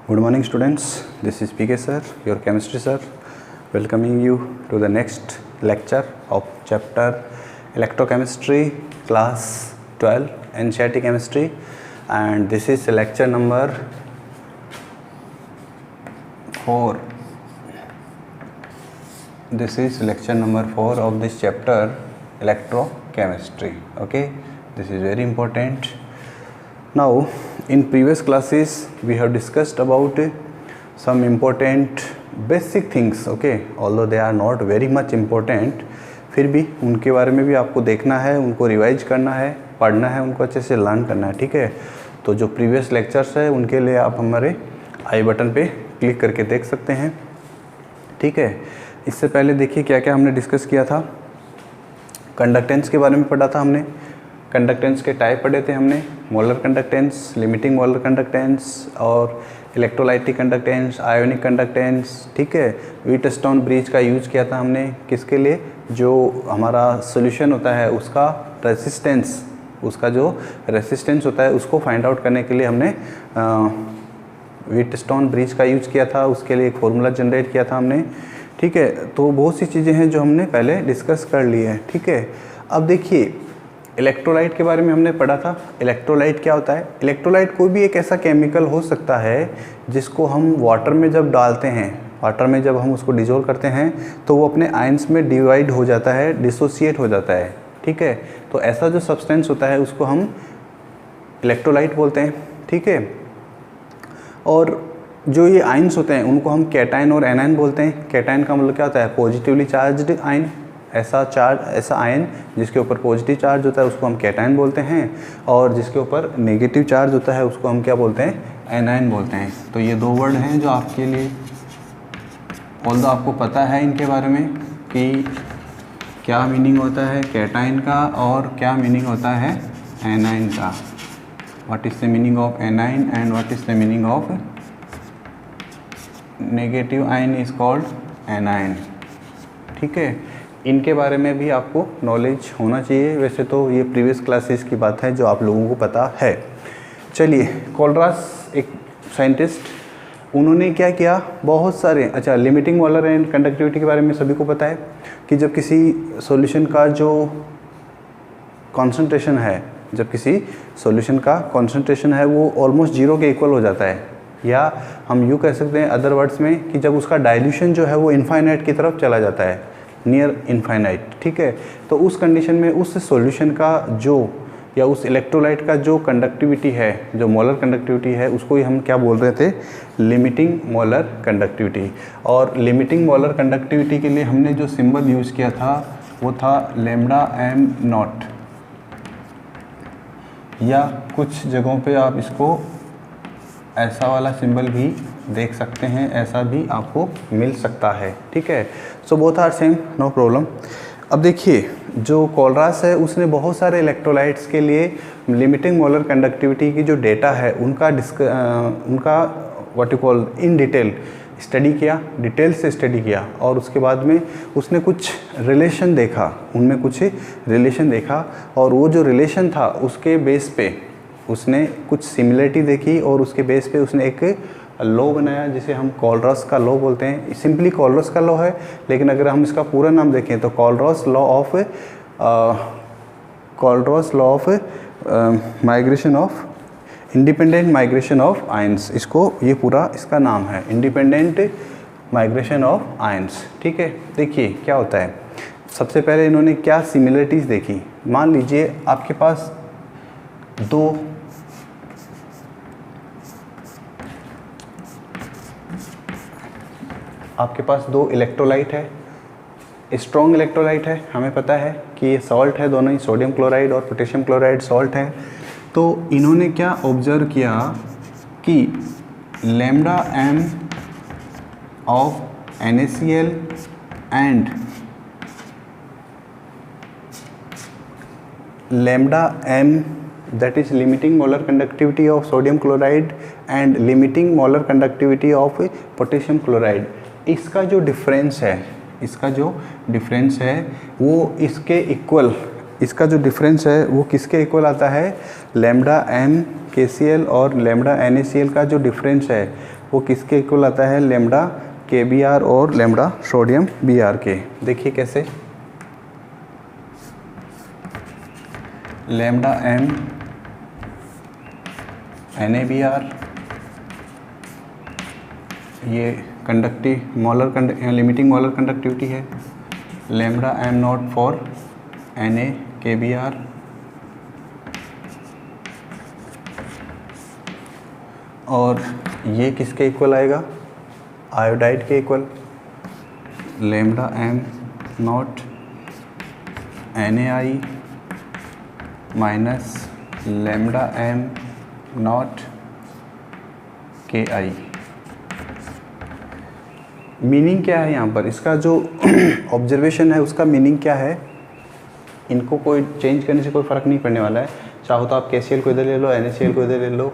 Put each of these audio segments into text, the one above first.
Good morning students, this is PK sir, your chemistry sir, welcoming you to the next lecture of chapter electrochemistry class 12 NCERT chemistry, and this is lecture number 4. This is lecture number 4 of this chapter electrochemistry. Okay, this is very important. Now in previous classes we have discussed about some important basic things. Okay, although they are not very much important, फिर भी उनके बारे में भी आपको देखना है, उनको रिवाइज करना है, पढ़ना है, उनको अच्छे से लर्न करना है. ठीक है, तो जो प्रीवियस लेक्चर्स है उनके लिए आप हमारे आई बटन पे क्लिक करके देख सकते हैं. ठीक है, इससे पहले देखिए क्या क्या हमने डिस्कस किया था. कंडक्टेंस के बारे में पढ़ा था हमने. कंडक्टेंस के टाइप पढ़े थे हमने. Molar conductance, limiting molar conductance और इलेक्ट्रोलाइटिक कंडक्टेंस, आयोनिक कंडक्टेंस. ठीक है, व्हीटस्टोन ब्रिज का यूज किया था हमने. किसके लिए? जो हमारा सोल्यूशन होता है उसका रेसिस्टेंस, उसका जो रेसिस्टेंस होता है उसको फाइंड आउट करने के लिए हमने व्हीटस्टोन ब्रिज का यूज किया था. उसके लिए एक फॉर्मूला जनरेट किया था हमने. ठीक है, तो बहुत सी चीज़ें हैं जो हमने पहले डिस्कस कर ली है. ठीक है, अब देखिए इलेक्ट्रोलाइट के बारे में हमने पढ़ा था. इलेक्ट्रोलाइट क्या होता है? इलेक्ट्रोलाइट कोई भी एक ऐसा केमिकल हो सकता है जिसको हम वाटर में जब डालते हैं, वाटर में जब हम उसको डिजोल्व करते हैं तो वो अपने आयंस में डिवाइड हो जाता है, डिसोसिएट हो जाता है. ठीक है, तो ऐसा जो सब्सटेंस होता है उसको हम इलेक्ट्रोलाइट बोलते हैं. ठीक है, और जो ये आयंस होते हैं उनको हम कैटायन और एनायन बोलते हैं. कैटायन का मतलब क्या होता है? Positively charged ion. ऐसा आयन जिसके ऊपर पॉजिटिव चार्ज होता है उसको हम कैटायन बोलते हैं, और जिसके ऊपर नेगेटिव चार्ज होता है उसको हम क्या बोलते हैं? एनायन बोलते हैं. तो ये दो वर्ड हैं जो आपके लिए, ऑल्दो आपको पता है इनके बारे में कि क्या मीनिंग होता है कैटायन का और क्या मीनिंग होता है एनायन का. What is the meaning of anion and what is the meaning of negative ion is called anion. ठीक है, इनके बारे में भी आपको नॉलेज होना चाहिए. वैसे तो ये प्रीवियस क्लासेस की बात है जो आप लोगों को पता है. चलिए, कोलरास एक साइंटिस्ट, उन्होंने क्या किया, बहुत सारे लिमिटिंग मोलर एंड कंडक्टिविटी के बारे में सभी को पता है कि जब किसी सॉल्यूशन का जो कॉन्सेंट्रेशन है, जब किसी सॉल्यूशन का कॉन्सेंट्रेशन है वो ऑलमोस्ट जीरो के इक्वल हो जाता है, या हम यूँ कह सकते हैं अदर वर्ड्स में कि जब उसका डाइल्यूशन जो है वो इनफाइनाइट की तरफ चला जाता है, नियर इनफाइनाइट. ठीक है, तो उस कंडीशन में उस सॉल्यूशन का जो, या उस इलेक्ट्रोलाइट का जो कंडक्टिविटी है, जो मोलर कंडक्टिविटी है, उसको ही हम क्या बोल रहे थे? Limiting molar conductivity. और लिमिटिंग मोलर कंडक्टिविटी के लिए हमने जो सिंबल यूज़ किया था वो था लैम्डा एम नॉट, या कुछ जगहों पे आप इसको ऐसा वाला सिंबल भी देख सकते हैं, ऐसा भी आपको मिल सकता है. ठीक है, so both are same, no problem. अब देखिए, जो कोलरास है उसने बहुत सारे इलेक्ट्रोलाइट्स के लिए लिमिटिंग मोलर कंडक्टिविटी की जो डेटा है उनका what you call in detail study किया, डिटेल से स्टडी किया, और उसके बाद में उसने कुछ रिलेशन देखा, उनमें कुछ रिलेशन देखा, और वो जो रिलेशन था उसके बेस पे उसने कुछ सिमिलरिटी देखी, और उसके बेस पे उसने एक लॉ बनाया जिसे हम कोलरास का लॉ बोलते हैं. सिंपली कोलरास का लॉ है, लेकिन अगर हम इसका पूरा नाम देखें तो Kohlrausch law of migration of independent migration of ions. इसको, ये पूरा इसका नाम है, इंडिपेंडेंट माइग्रेशन ऑफ आयंस. ठीक है, देखिए क्या होता है. सबसे पहले इन्होंने क्या सिमिलरिटीज़ देखी. मान लीजिए आपके पास दो इलेक्ट्रोलाइट है. स्ट्रॉन्ग इलेक्ट्रोलाइट है, हमें पता है कि ये सॉल्ट है, दोनों ही सोडियम क्लोराइड और पोटेशियम क्लोराइड सॉल्ट है. तो इन्होंने क्या ऑब्जर्व किया कि lambda M of NaCl and lambda M, that is limiting molar conductivity of sodium chloride and limiting molar conductivity of potassium chloride. इसका जो डिफरेंस है वो इसके इक्वल, इसका जो डिफरेंस है वो किसके इक्वल आता है? लैम्डा एम KCl और लैम्डा NaCl का जो डिफरेंस है वो किसके इक्वल आता है, लेमडा KBr और लेमडा सोडियम Br के। देखिए कैसे, लेमडा M NaBr, ये conductive molar limiting molar conductivity है, lambda M not for NaKBr, और ये किसके इक्वल आएगा, आयोडाइड के equal, lambda M not NaI minus lambda M not KI। Meaning क्या है यहाँ पर, इसका जो ऑब्जर्वेशन है उसका मीनिंग क्या है, इनको कोई चेंज करने से कोई फ़र्क नहीं पड़ने वाला है। चाहो तो आप KCl को इधर ले लो, NaCl को इधर ले लो,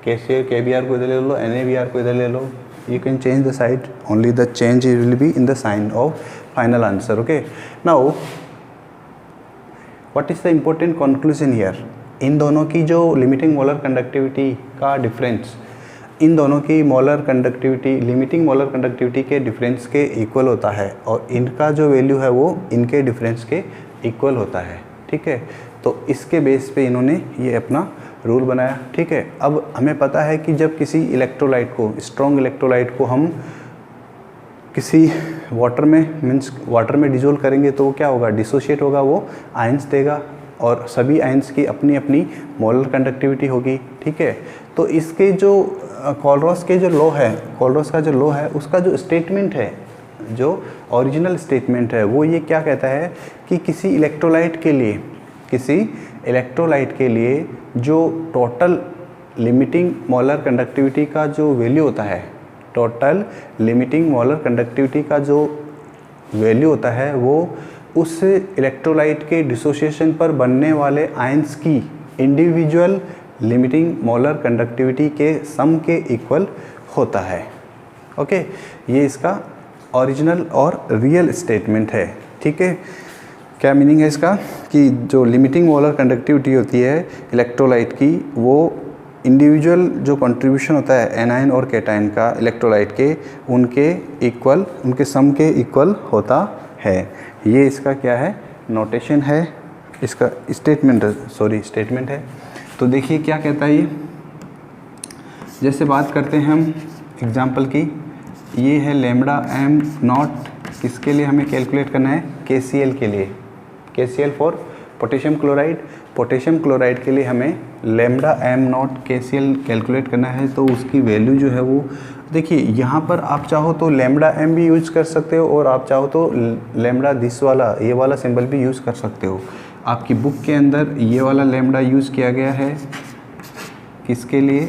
KBr को इधर ले लो, NaBr को इधर ले लो, you can change the side, only the change will be in the sign of final answer. Okay, now what is the important conclusion here, इन दोनों की जो लिमिटिंग मोलर कंडक्टिविटी का डिफरेंस, इन दोनों की molar conductivity limiting molar conductivity के difference के equal होता है, और इनका जो वैल्यू है वो इनके डिफरेंस के इक्वल होता है। ठीक है, तो इसके बेस पे इन्होंने ये अपना रूल बनाया। ठीक है, अब हमें पता है कि जब किसी इलेक्ट्रोलाइट को, स्ट्रॉन्ग इलेक्ट्रोलाइट को हम किसी वाटर में डिजोल्व करेंगे तो वो क्या होगा, डिसोशिएट होगा, वो आयंस देगा, और सभी आयंस की अपनी अपनी मोलर कंडक्टिविटी होगी। ठीक है, तो इसके जो कोलरॉस के जो लॉ है, कोलरॉस का जो लॉ है उसका जो स्टेटमेंट है, जो ओरिजिनल स्टेटमेंट है, वो ये क्या कहता है कि किसी इलेक्ट्रोलाइट के लिए जो टोटल लिमिटिंग मोलर कंडक्टिविटी का जो वैल्यू होता है, टोटल लिमिटिंग मोलर कंडक्टिविटी का जो वैल्यू होता है वो उस इलेक्ट्रोलाइट के डिसोसिएशन पर बनने वाले आयंस की इंडिविजुअल लिमिटिंग मोलर कंडक्टिविटी के सम के इक्वल होता है। ओके, ये इसका ओरिजिनल और रियल स्टेटमेंट है। ठीक है, क्या मीनिंग है इसका कि जो लिमिटिंग मोलर कंडक्टिविटी होती है इलेक्ट्रोलाइट की, वो इंडिविजुअल जो कंट्रीब्यूशन होता है एनाइन और कैटाइन का इलेक्ट्रोलाइट के, उनके सम के इक्वल होता है। ये इसका क्या है, नोटेशन है, इसका स्टेटमेंट है। तो देखिए क्या कहता है ये, जैसे बात करते हैं हम एग्जांपल की, ये है लेमडा M नॉट, किसके लिए हमें कैलकुलेट करना है, KCl के लिए, KCl for potassium chloride. Potassium chloride के लिए हमें lambda M not KCl calculate करना है। तो उसकी वैल्यू जो है वो देखिए, यहाँ पर आप चाहो तो लेमडा M भी यूज कर सकते हो, और आप चाहो तो लेमडा दिस वाला, ये वाला सिंबल भी यूज़ कर सकते हो। आपकी बुक के अंदर ये वाला लेमडा यूज़ किया गया है, किसके लिए,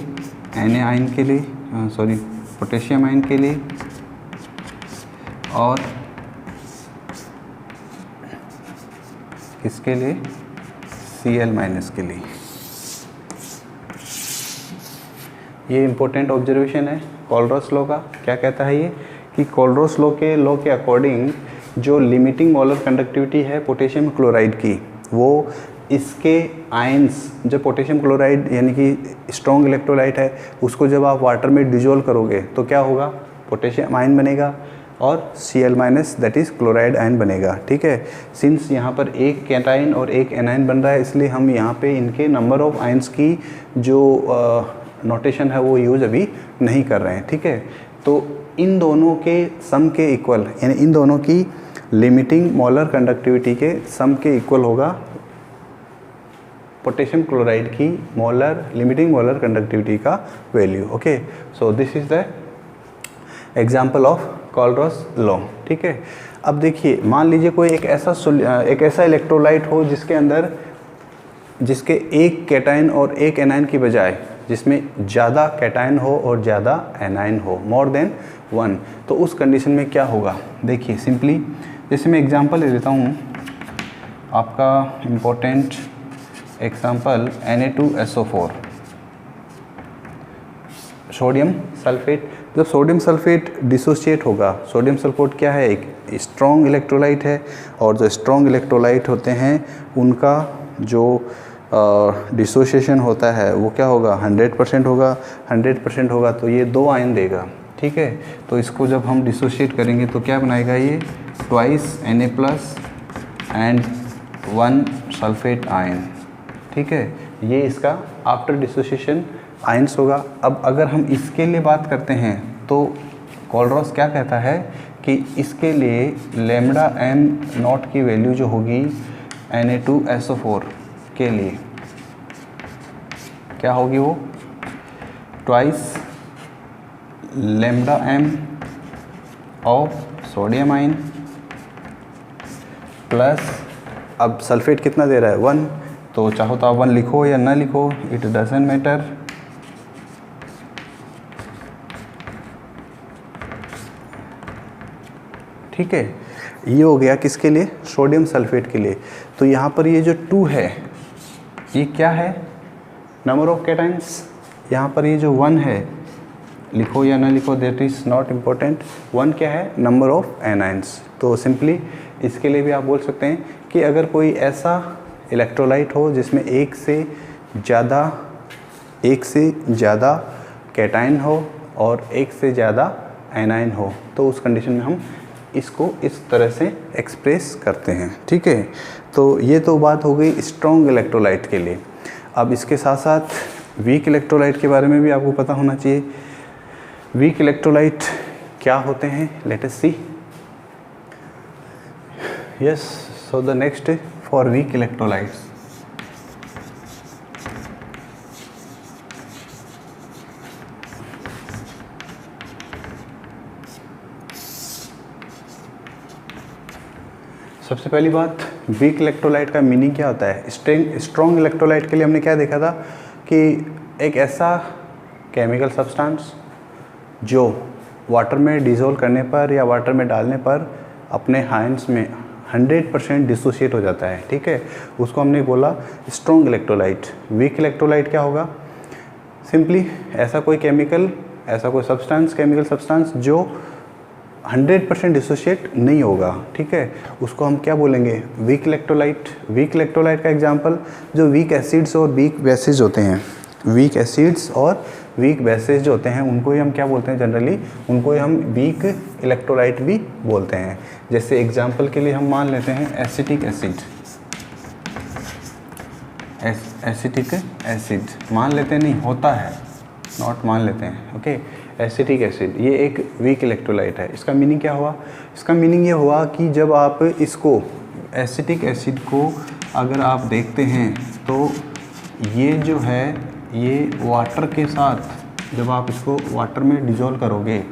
Na आयन के लिए, पोटेशियम आयन के लिए, और किसके लिए, Cl माइनस के लिए। ये इम्पोर्टेंट ऑब्जर्वेशन है कोलरॉस लॉ का। क्या कहता है ये कि कोलरॉस लॉ के अकॉर्डिंग जो लिमिटिंग मोलर कंडक्टिविटी है पोटेशियम क्लोराइड की, वो इसके आयंस, जब पोटेशियम क्लोराइड यानी कि स्ट्रॉन्ग इलेक्ट्रोलाइट है, उसको जब आप वाटर में डिजोल्व करोगे तो क्या होगा, पोटेशियम आयन बनेगा, और Cl minus that is chloride ion बनेगा। ठीक है, सिंस यहाँ पर एक कैटाइन और एक एनाइन बन रहा है, इसलिए हम यहाँ पे इनके नंबर ऑफ आयंस की जो नोटेशन है वो यूज़ अभी नहीं कर रहे हैं। ठीक है, तो इन दोनों के सम के इक्वल, यानी इन दोनों की लिमिटिंग मोलर कंडक्टिविटी के सम के इक्वल होगा पोटेशियम क्लोराइड की लिमिटिंग मोलर कंडक्टिविटी का value. Okay, so this is the example of कोलरॉस law. ठीक है, अब देखिए, मान लीजिए कोई एक ऐसा इलेक्ट्रोलाइट हो जिसके एक कैटाइन और एक एनाइन की बजाय जिसमें ज़्यादा कैटाइन हो और ज़्यादा एनाइन हो, मोर देन 1, तो उस कंडीशन में क्या होगा। देखिए सिंपली, जैसे मैं एग्जांपल ले लेता हूँ, आपका important example Na2SO4, sodium sulphate. जब सोडियम सल्फेट डिसोशिएट होगा, सोडियम सल्फेट क्या है, एक स्ट्रॉन्ग इलेक्ट्रोलाइट है, और जो स्ट्रॉन्ग इलेक्ट्रोलाइट होते हैं उनका जो डिसोसिएशन होता है वो क्या होगा, 100% होगा। 100% होगा तो ये 2 आयन देगा, ठीक है। तो इसको जब हम डिसोशिएट करेंगे तो क्या बनाएगा ये, twice Na+ and 1 sulphate ion, ठीक है। ये इसका आफ्टर डिसोसिएशन आयन्स होगा। अब अगर हम इसके लिए बात करते हैं तो कोलरॉस क्या कहता है कि इसके लिए λm0 की वैल्यू जो होगी Na2SO4 के लिए क्या होगी, वो twice λm of sodium ion plus, अब सल्फेट कितना दे रहा है, 1, तो चाहो तो आप 1 लिखो या ना लिखो, इट डजंट मैटर। ठीक है, ये हो गया किसके लिए, सोडियम सल्फेट के लिए। तो यहाँ पर ये जो 2 है ये क्या है, नंबर ऑफ कैटाइंस। यहाँ पर ये जो 1 है, लिखो या ना लिखो दैट इज़ नॉट इम्पोर्टेंट। 1 क्या है, नंबर ऑफ एनाइंस। तो सिंपली इसके लिए भी आप बोल सकते हैं कि अगर कोई ऐसा इलेक्ट्रोलाइट हो जिसमें एक से ज़्यादा कैटाइन हो और एक से ज़्यादा एनाइन हो, तो उस कंडीशन में हम इसको इस तरह से एक्सप्रेस करते हैं, ठीक है। तो ये तो बात हो गई स्ट्रॉन्ग इलेक्ट्रोलाइट के लिए। अब इसके साथ साथ वीक इलेक्ट्रोलाइट के बारे में भी आपको पता होना चाहिए। वीक इलेक्ट्रोलाइट क्या होते हैं, let us see. Yes, so the next for weak electrolytes, सबसे पहली बात, वीक इलेक्ट्रोलाइट का मीनिंग क्या होता है। स्ट्रॉन्ग इलेक्ट्रोलाइट के लिए हमने क्या देखा था कि एक ऐसा केमिकल सब्सटेंस जो वाटर में डिसॉल्व करने पर या वाटर में डालने पर अपने आयंस में 100% डिसोशिएट हो जाता है, ठीक है, उसको हमने बोला स्ट्रॉन्ग इलेक्ट्रोलाइट। वीक इलेक्ट्रोलाइट क्या होगा, सिंपली ऐसा कोई केमिकल, ऐसा कोई सब्सटेंस, केमिकल सब्सटेंस जो 100% डिसोशिएट नहीं होगा, ठीक है, उसको हम क्या बोलेंगे, वीक इलेक्ट्रोलाइट। वीक इलेक्ट्रोलाइट का एग्जांपल जो वीक एसिड्स और वीक बेसिस होते हैं, वीक एसिड्स और वीक बेसिस जो होते हैं उनको ही हम क्या बोलते हैं, जनरली उनको ही हम वीक इलेक्ट्रोलाइट भी बोलते हैं। जैसे एग्जांपल के लिए हम मान लेते हैं एसिटिक एसिड, एसिटिक एसिड मान लेते हैं, नहीं होता है, नॉट मान लेते हैं, ओके। एसिटिक एसिड ये एक वीक इलेक्ट्रोलाइट है। इसका मीनिंग क्या हुआ, इसका मीनिंग ये हुआ कि जब आप इसको एसिटिक एसिड को अगर आप देखते हैं तो ये जो है ये वाटर के साथ जब आप इसको वाटर में डिज़ोल्व करोगे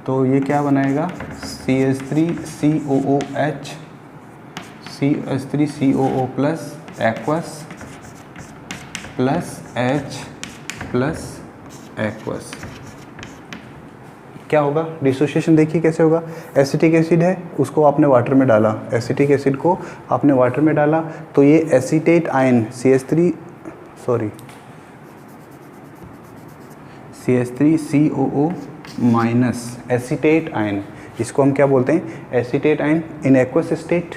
तो ये क्या बनाएगा, CH3COOH, CH3COO plus aqueous plus H plus aqueous. क्या होगा, डिसोसिएशन देखिए कैसे होगा। एसिटिक एसिड है, उसको आपने वाटर में डाला, एसिटिक एसिड को आपने वाटर में डाला तो ये acetate ion CH3COO minus acetate ion, इसको हम क्या बोलते हैं, acetate ion in aqueous state,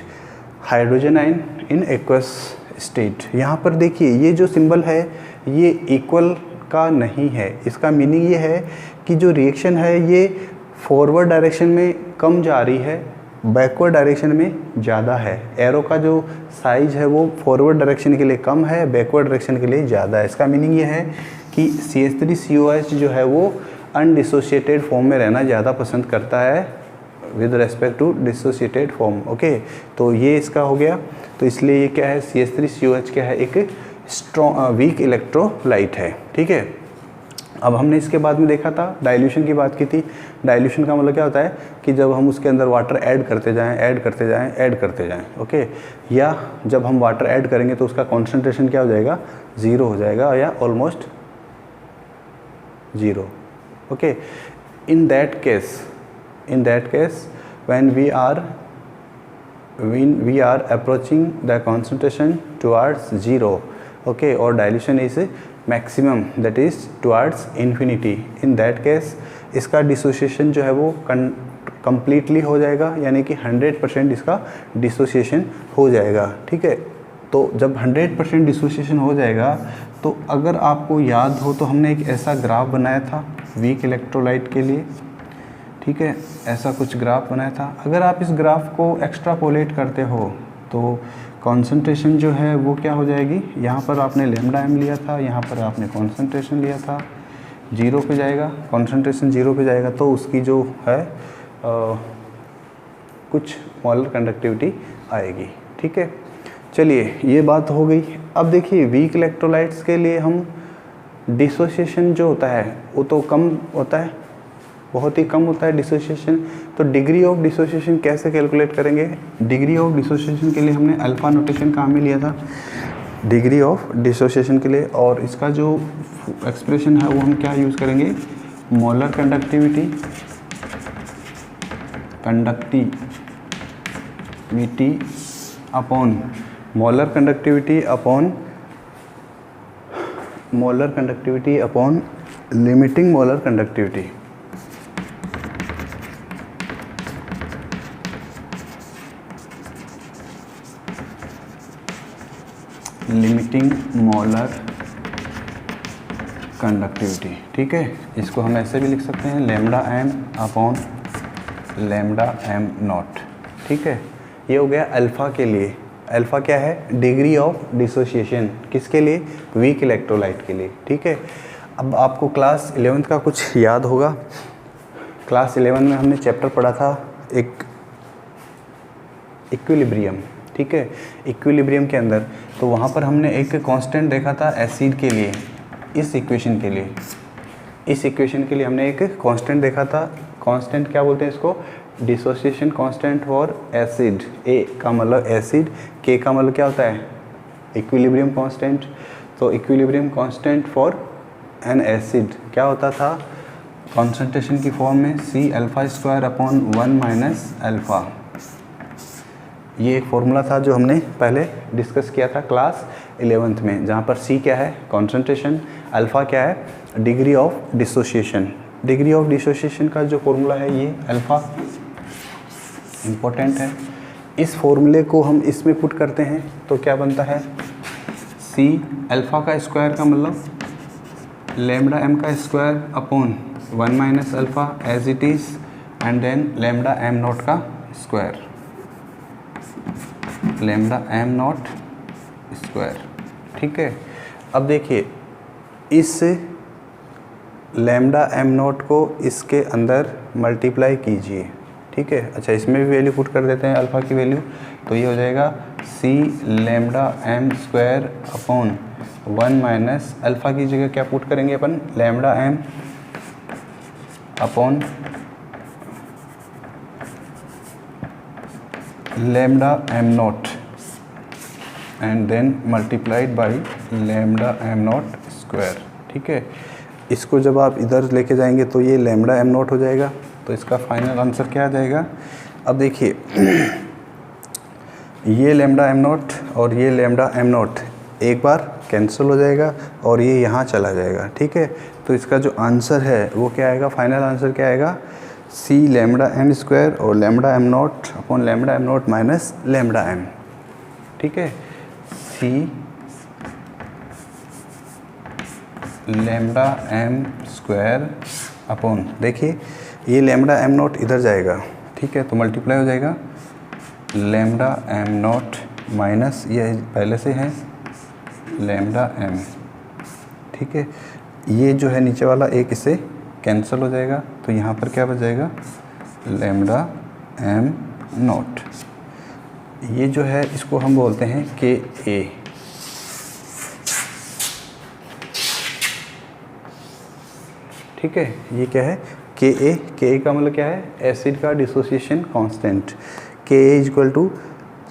hydrogen ion in aqueous state. यहाँ पर देखिए ये जो सिंबल है ये इक्वल का नहीं है। इसका मीनिंग ये है कि जो रिएक्शन है ये फॉरवर्ड डायरेक्शन में कम जा रही है, बैकवर्ड डायरेक्शन में ज़्यादा है। एरो का जो साइज है वो फॉरवर्ड डायरेक्शन के लिए कम है, बैकवर्ड डायरेक्शन के लिए ज़्यादा है। इसका मीनिंग ये है कि CH3COH जो है वो अनडिसोशिएटेड फॉर्म में रहना ज़्यादा पसंद करता है with respect to dissociated form, okay. तो ये इसका हो गया। तो इसलिए ये क्या है, CH3COH क्या है, एक स्ट्रॉन्ग वीक इलेक्ट्रोलाइट है, ठीक है। अब हमने इसके बाद में देखा था, डाइल्यूशन की बात की थी। डाइल्यूशन का मतलब क्या होता है कि जब हम उसके अंदर वाटर ऐड करते जाएं, ओके, या जब हम वाटर ऐड करेंगे तो उसका कॉन्सेंट्रेशन क्या हो जाएगा, 0 हो जाएगा या almost 0, okay. In that case when we are approaching the concentration towards 0, okay, or dilution is maximum, that is towards infinity. In that case इसका डिसोसिएशन जो है वो कंप्लीटली हो जाएगा, यानी कि 100% इसका डिसोसिएशन हो जाएगा। ठीक है, तो जब 100% डिसोसिएशन हो जाएगा तो अगर आपको याद हो तो हमने एक ऐसा ग्राफ बनाया था वीक इलेक्ट्रोलाइट के लिए। ठीक है, ऐसा कुछ ग्राफ बनाया था। अगर आप इस ग्राफ को एक्स्ट्रापोलेट करते हो तो कॉन्सेंट्रेशन जो है वो क्या हो जाएगी, यहाँ पर आपने लैम्डा एम लिया था, यहाँ पर आपने कॉन्सेंट्रेशन लिया था, 0 पे जाएगा, कॉन्सेंट्रेशन 0 पे जाएगा तो उसकी जो है कुछ मोलर कंडक्टिविटी आएगी। ठीक है, चलिए ये बात हो गई। अब देखिए वीक इलेक्ट्रोलाइट्स के लिए हम डिसोसिएशन जो होता है वो तो कम होता है, बहुत ही कम होता है डिसोसिएशन। तो डिग्री ऑफ डिसोसिएशन कैसे कैलकुलेट करेंगे? डिग्री ऑफ डिसोसिएशन के लिए हमने अल्फ़ा नोटेशन कहाँ में लिया था, डिग्री ऑफ डिसोसिएशन के लिए, और इसका जो एक्सप्रेशन है वो हम क्या यूज़ करेंगे, molar conductivity upon molar conductivity upon limiting molar conductivity. Limiting molar conductivity. ठीक है, इसको हम ऐसे भी लिख सकते हैं lambda M upon lambda M not. ठीक है, ये हो गया अल्फ़ा के लिए। अल्फ़ा क्या है, डिग्री ऑफ डिसोसिएशन, किसके लिए, वीक इलेक्ट्रोलाइट के लिए। ठीक है, अब आपको क्लास 11th का कुछ याद होगा। क्लास 11 में हमने चैप्टर पढ़ा था एक इक्विलिब्रियम। ठीक है, इक्विलिब्रियम के अंदर तो वहाँ पर हमने एक कांस्टेंट देखा था एसिड के लिए। इस इक्वेशन के लिए हमने एक कांस्टेंट देखा था। कांस्टेंट क्या बोलते हैं इसको, डिसोसिएशन कांस्टेंट फॉर एसिड। ए का मतलब एसिड, के का मतलब क्या होता है, इक्विलिब्रियम कांस्टेंट। तो equilibrium constant for an acid क्या होता था, कॉन्सेंट्रेशन की फॉर्म में C alpha square upon 1 minus alpha. ये एक फॉर्मूला था जो हमने पहले डिस्कस किया था क्लास 11th में, जहाँ पर C क्या है, कॉन्सेंट्रेशन, अल्फ़ा क्या है, degree of dissociation. Degree of dissociation का जो फॉर्मूला है ये अल्फ़ा इम्पोर्टेंट है। इस फॉर्मूले को हम इसमें पुट करते हैं तो क्या बनता है, C अल्फ़ा का स्क्वायर का मतलब लैम्डा एम का square upon 1 minus alpha as it is, and then lambda M not का square, lambda M not square. ठीक है, अब देखिए इस लैम्डा एम नॉट को इसके अंदर मल्टीप्लाई कीजिए। ठीक है, अच्छा इसमें भी वैल्यू पुट कर देते हैं अल्फ़ा की वैल्यू, तो ये हो जाएगा C lambda M square upon 1 minus alpha की जगह क्या पुट करेंगे अपन, lambda M upon lambda M not and then multiplied by lambda M not square. ठीक है, इसको जब आप इधर लेके जाएंगे तो ये लैम्डा एम नॉट हो जाएगा, तो इसका फाइनल आंसर क्या आ जाएगा। अब देखिए ये लैम्डा एम नॉट और ये लैम्डा एम नॉट एक बार कैंसिल हो जाएगा और ये यहाँ चला जाएगा। ठीक है, तो इसका जो आंसर है वो क्या आएगा, फाइनल आंसर क्या आएगा, C लैम्डा एम स्क्वायर और lambda M not upon lambda M not minus lambda M. ठीक है, C lambda M square upon, देखिए ये लैम्डा एम नॉट इधर जाएगा। ठीक है, तो मल्टीप्लाई हो जाएगा लैम्डा एम नॉट माइनस ये पहले से है लैम्डा एम। ठीक है, ये जो है नीचे वाला एक इससे कैंसिल हो जाएगा, तो यहाँ पर क्या बच जाएगा, लैम्डा एम नॉट। ये जो है इसको हम बोलते हैं के ए। ठीक है, ये क्या है, के ए। के ए का मतलब क्या है, एसिड का dissociation constant. K a equal to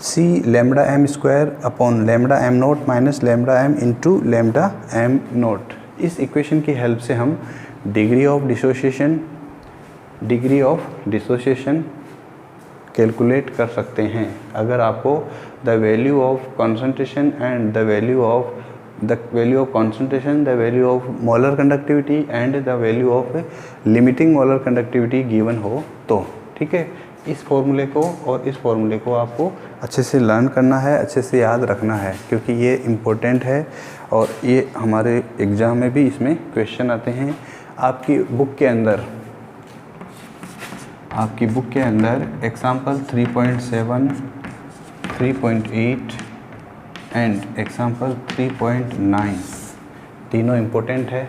C lambda M square upon lambda M not minus lambda M into lambda M not. इस इक्वेशन की हेल्प से हम डिग्री ऑफ डिसोसिएशन कैलकुलेट कर सकते हैं। अगर आपको the value of concentration and the value of the value of concentration, the value of molar conductivity and the value of limiting molar conductivity given हो तो, ठीक है। इस फॉर्मूले को और इस फॉर्मूले को आपको अच्छे से लर्न करना है, अच्छे से याद रखना है, क्योंकि ये इम्पोर्टेंट है और ये हमारे एग्ज़ाम में भी इसमें क्वेश्चन आते हैं। आपकी बुक के अंदर एग्जाम्पल 3.7, 3.8 एंड एग्जाम्पल 3.9 तीनों इम्पोर्टेंट है।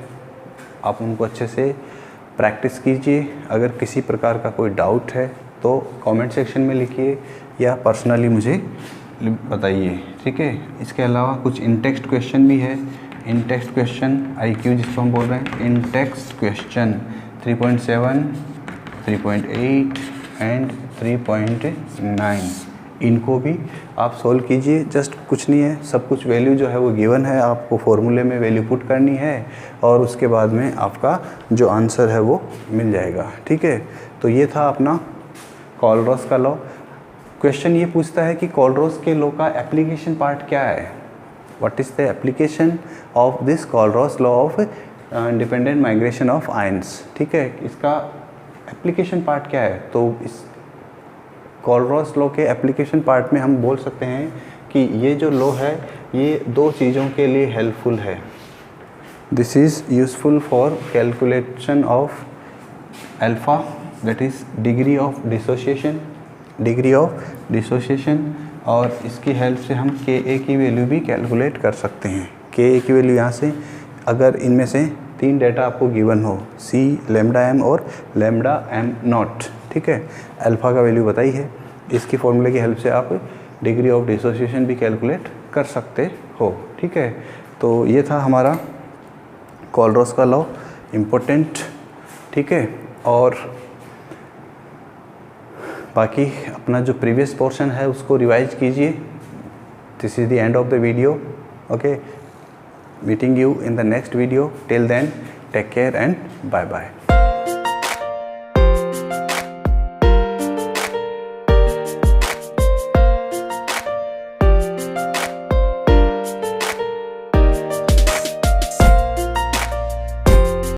आप उनको अच्छे से प्रैक्टिस कीजिए। अगर किसी प्रकार का कोई डाउट है तो कमेंट सेक्शन में लिखिए या पर्सनली मुझे बताइए, ठीक है। इसके अलावा कुछ इन टेक्स्ट क्वेश्चन भी है। इन टेक्स्ट क्वेश्चन IQ जिसको हम बोल रहे हैं, इन टेक्स्ट क्वेश्चन 3.7, 3.8 एंड 3.9 इनको भी आप सोल्व कीजिए। जस्ट कुछ नहीं है, सब कुछ वैल्यू जो है वो गिवन है, आपको फॉर्मूले में वैल्यू पुट करनी है और उसके बाद में आपका जो आंसर है वो मिल जाएगा, ठीक है। तो ये था अपना कोलरॉस का लॉ। क्वेश्चन ये पूछता है कि कोलरॉस के लॉ का एप्लीकेशन पार्ट क्या है, what is the application of this कोलरॉस law of independent migration of ions, ठीक है। इसका एप्लीकेशन पार्ट क्या है, तो इस कोलरॉस लॉ के एप्लीकेशन पार्ट में हम बोल सकते हैं कि ये जो लॉ है ये दो चीज़ों के लिए हेल्पफुल है। This is useful for calculation of alpha, that is degree of dissociation, और इसकी हेल्प से हम Ka की वैल्यू भी कैलकुलेट कर सकते हैं। Ka की वैल्यू यहाँ से, अगर इनमें से 3 डेटा आपको गिवन हो, C, लैम्डा m और लैम्डा m नॉट, ठीक है, अल्फ़ा का वैल्यू बताई है, इसकी फॉर्मूले की हेल्प से आप डिग्री ऑफ डिसोसिएशन भी कैलकुलेट कर सकते हो, ठीक है। तो ये था हमारा कोलरॉस का लॉ, इम्पोर्टेंट, ठीक है। और बाकी अपना जो प्रीवियस पोर्शन है उसको रिवाइज कीजिए। This is the end of the video, okay. Meeting you in the next video, till then take care and bye bye.